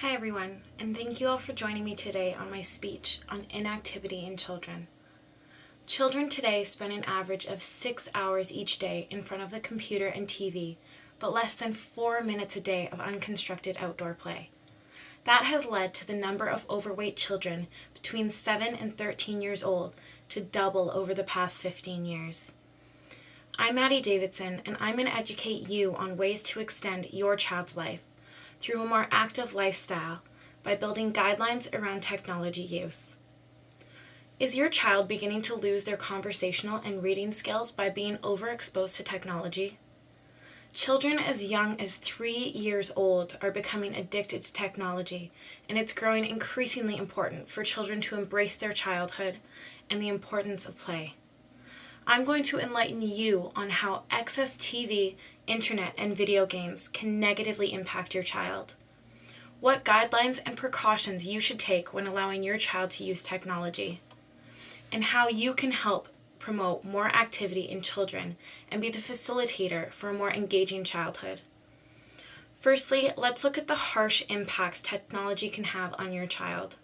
Hi everyone, and thank you all for joining me today on my speech on inactivity in children. Children today spend an average of 6 hours each day in front of the computer and TV, but less than 4 minutes a day of unconstructed outdoor play. That has led to the number of overweight children between 7 and 13 years old to double over the past 15 years. I'm Maddie Davidson, and I'm going to educate you on ways to extend your child's life through a more active lifestyle by building guidelines around technology use. Is your child beginning to lose their conversational and reading skills by being overexposed to technology? Children as young as 3 years old are becoming addicted to technology, and it's growing increasingly important for children to embrace their childhood and the importance of play. I'm going to enlighten you on how excess TV, internet, and video games can negatively impact your child, what guidelines and precautions you should take when allowing your child to use technology, and how you can help promote more activity in children and be the facilitator for a more engaging childhood. Firstly, let's look at the harsh impacts technology can have on your child.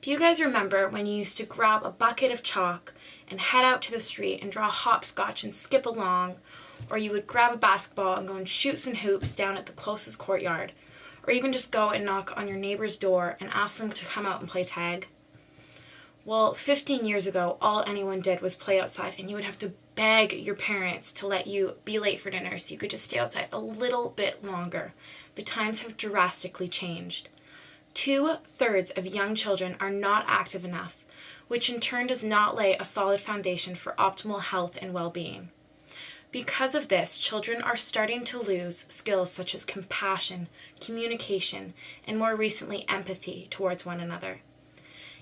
Do you guys remember when you used to grab a bucket of chalk and head out to the street and draw hopscotch and skip along, or you would grab a basketball and go and shoot some hoops down at the closest courtyard, or even just go and knock on your neighbor's door and ask them to come out and play tag? Well, 15 years ago, all anyone did was play outside, and you would have to beg your parents to let you be late for dinner so you could just stay outside a little bit longer. But times have drastically changed. 2/3 of young children are not active enough, which in turn does not lay a solid foundation for optimal health and well-being. Because of this, children are starting to lose skills such as compassion, communication, and more recently, empathy towards one another.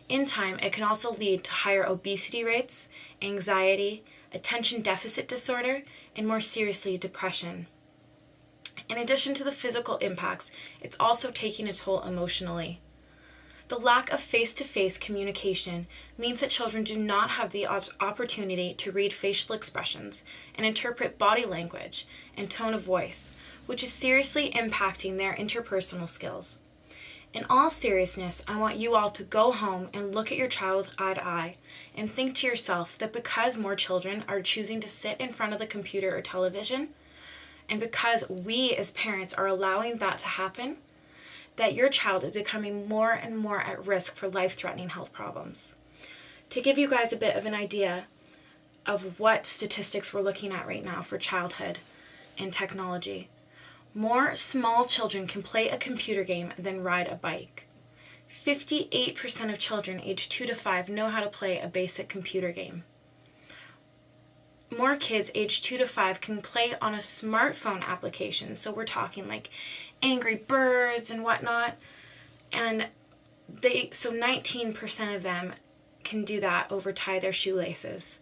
In time, it can also lead to higher obesity rates, anxiety, attention deficit disorder, and more seriously, depression. In addition to the physical impacts, it's also taking a toll emotionally. The lack of face-to-face communication means that children do not have the opportunity to read facial expressions and interpret body language and tone of voice, which is seriously impacting their interpersonal skills. In all seriousness, I want you all to go home and look at your child eye to eye and think to yourself that because more children are choosing to sit in front of the computer or television, and because we as parents are allowing that to happen, that your child is becoming more and more at risk for life-threatening health problems. To give you guys a bit of an idea of what statistics we're looking at right now for childhood and technology, more small children can play a computer game than ride a bike. 58% of children aged 2 to 5 know how to play a basic computer game. More kids aged 2 to 5 can play on a smartphone application, so we're talking like Angry Birds and whatnot, and 19% of them can do that over tie their shoelaces.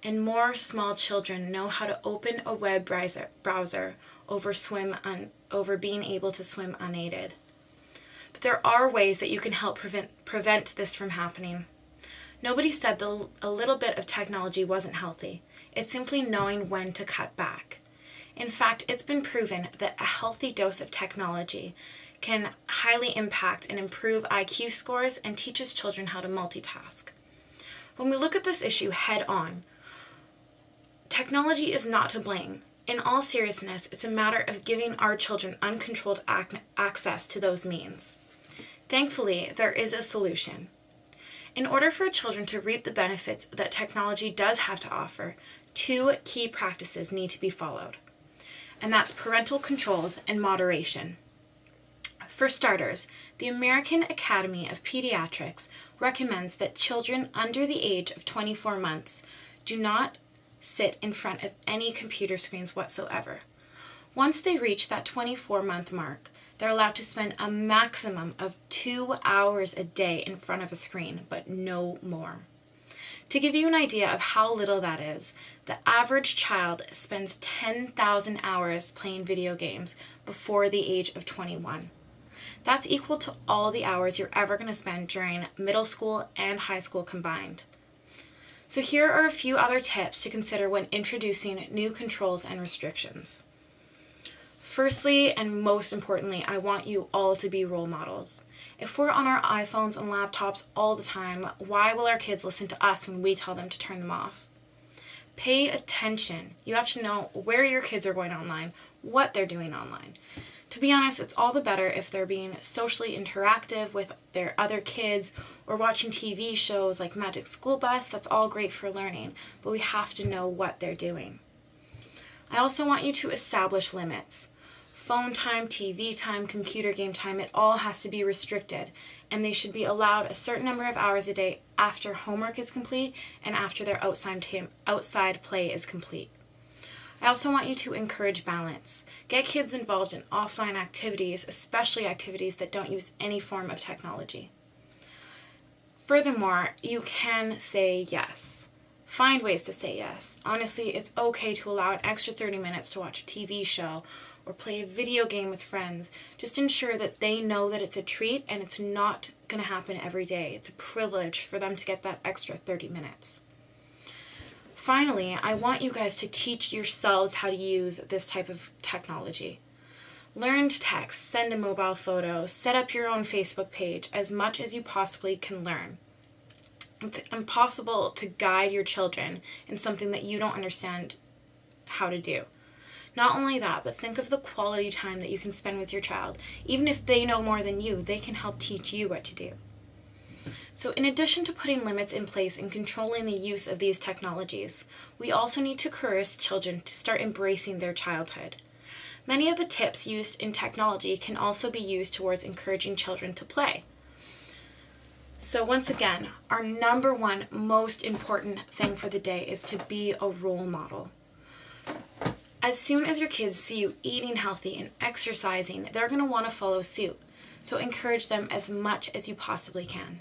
And more small children know how to open a web browser over being able to swim unaided. But there are ways that you can help prevent this from happening. Nobody said that a little bit of technology wasn't healthy. It's simply knowing when to cut back. In fact, it's been proven that a healthy dose of technology can highly impact and improve IQ scores and teaches children how to multitask. When we look at this issue head on, technology is not to blame. In all seriousness, it's a matter of giving our children uncontrolled access to those means. Thankfully, there is a solution. In order for children to reap the benefits that technology does have to offer, 2 key practices need to be followed, and that's parental controls and moderation. For starters, the American Academy of Pediatrics recommends that children under the age of 24 months do not sit in front of any computer screens whatsoever. Once they reach that 24-month mark, they're allowed to spend a maximum of 2 hours a day in front of a screen, but no more. To give you an idea of how little that is, the average child spends 10,000 hours playing video games before the age of 21. That's equal to all the hours you're ever going to spend during middle school and high school combined. So here are a few other tips to consider when introducing new controls and restrictions. Firstly, and most importantly, I want you all to be role models. If we're on our iPhones and laptops all the time, why will our kids listen to us when we tell them to turn them off? Pay attention. You have to know where your kids are going online, what they're doing online. To be honest, it's all the better if they're being socially interactive with their other kids or watching TV shows like Magic School Bus. That's all great for learning, but we have to know what they're doing. I also want you to establish limits. Phone time, TV time, computer game time, it all has to be restricted, and they should be allowed a certain number of hours a day after homework is complete and after their outside play is complete. I also want you to encourage balance. Get kids involved in offline activities, especially activities that don't use any form of technology. Furthermore, you can say yes. Find ways to say yes. Honestly, it's okay to allow an extra 30 minutes to watch a TV show or play a video game with friends. Just ensure that they know that it's a treat and it's not going to happen every day. It's a privilege for them to get that extra 30 minutes. Finally, I want you guys to teach yourselves how to use this type of technology. Learn to text, send a mobile photo, set up your own Facebook page as much as you possibly can learn. It's impossible to guide your children in something that you don't understand how to do. Not only that, but think of the quality time that you can spend with your child. Even if they know more than you, they can help teach you what to do. So in addition to putting limits in place and controlling the use of these technologies, we also need to encourage children to start embracing their childhood. Many of the tips used in technology can also be used towards encouraging children to play. So once again, our number one most important thing for the day is to be a role model. As soon as your kids see you eating healthy and exercising, they're going to want to follow suit. So encourage them as much as you possibly can.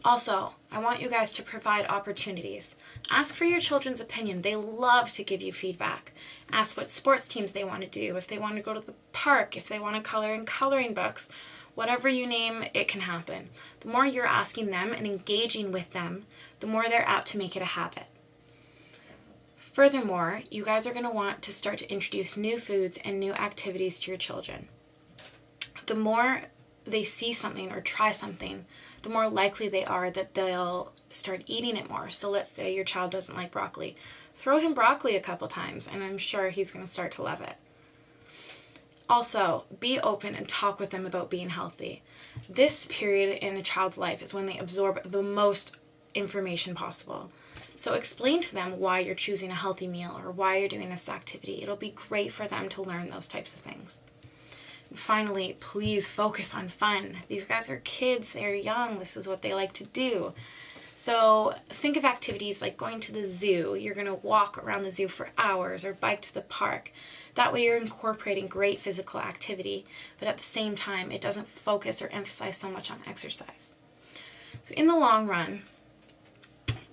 Also, I want you guys to provide opportunities. Ask for your children's opinion. They love to give you feedback. Ask what sports teams they want to do, if they want to go to the park, if they want to color in coloring books. Whatever you name, it can happen. The more you're asking them and engaging with them, the more they're apt to make it a habit. Furthermore, you guys are going to want to start to introduce new foods and new activities to your children. The more they see something or try something, the more likely they are that they'll start eating it more. So let's say your child doesn't like broccoli. Throw him broccoli a couple times and I'm sure he's going to start to love it. Also, be open and talk with them about being healthy. This period in a child's life is when they absorb the most information possible. So explain to them why you're choosing a healthy meal or why you're doing this activity. It'll be great for them to learn those types of things. Finally, please focus on fun. These guys are kids, they're young, this is what they like to do. So think of activities like going to the zoo. You're going to walk around the zoo for hours or bike to the park. That way you're incorporating great physical activity, but at the same time it doesn't focus or emphasize so much on exercise. So in the long run,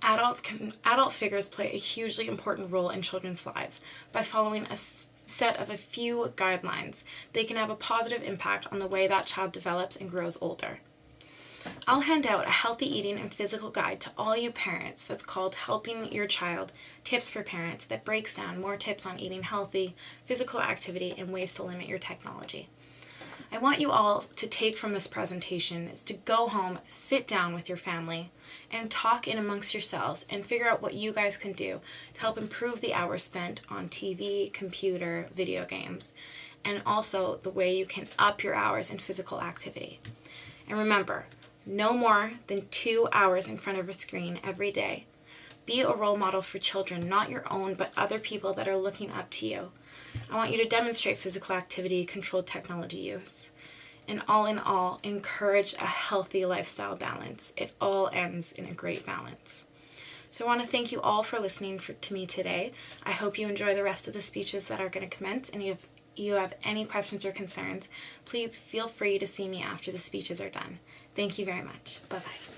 adult figures play a hugely important role in children's lives. By following a set of a few guidelines, they can have a positive impact on the way that child develops and grows older. I'll hand out a healthy eating and physical guide to all you parents that's called Helping Your Child, Tips for Parents, that breaks down more tips on eating healthy, physical activity, and ways to limit your technology. I want you all to take from this presentation is to go home, sit down with your family, and talk in amongst yourselves and figure out what you guys can do to help improve the hours spent on TV, computer, video games, and also the way you can up your hours in physical activity. And remember, no more than 2 hours in front of a screen every day. Be a role model for children, not your own, but other people that are looking up to you. I want you to demonstrate physical activity, controlled technology use, and all in all, encourage a healthy lifestyle balance. It all ends in a great balance. So I want to thank you all for listening to me today. I hope you enjoy the rest of the speeches that are going to commence, and if you have any questions or concerns, please feel free to see me after the speeches are done. Thank you very much. Bye-bye.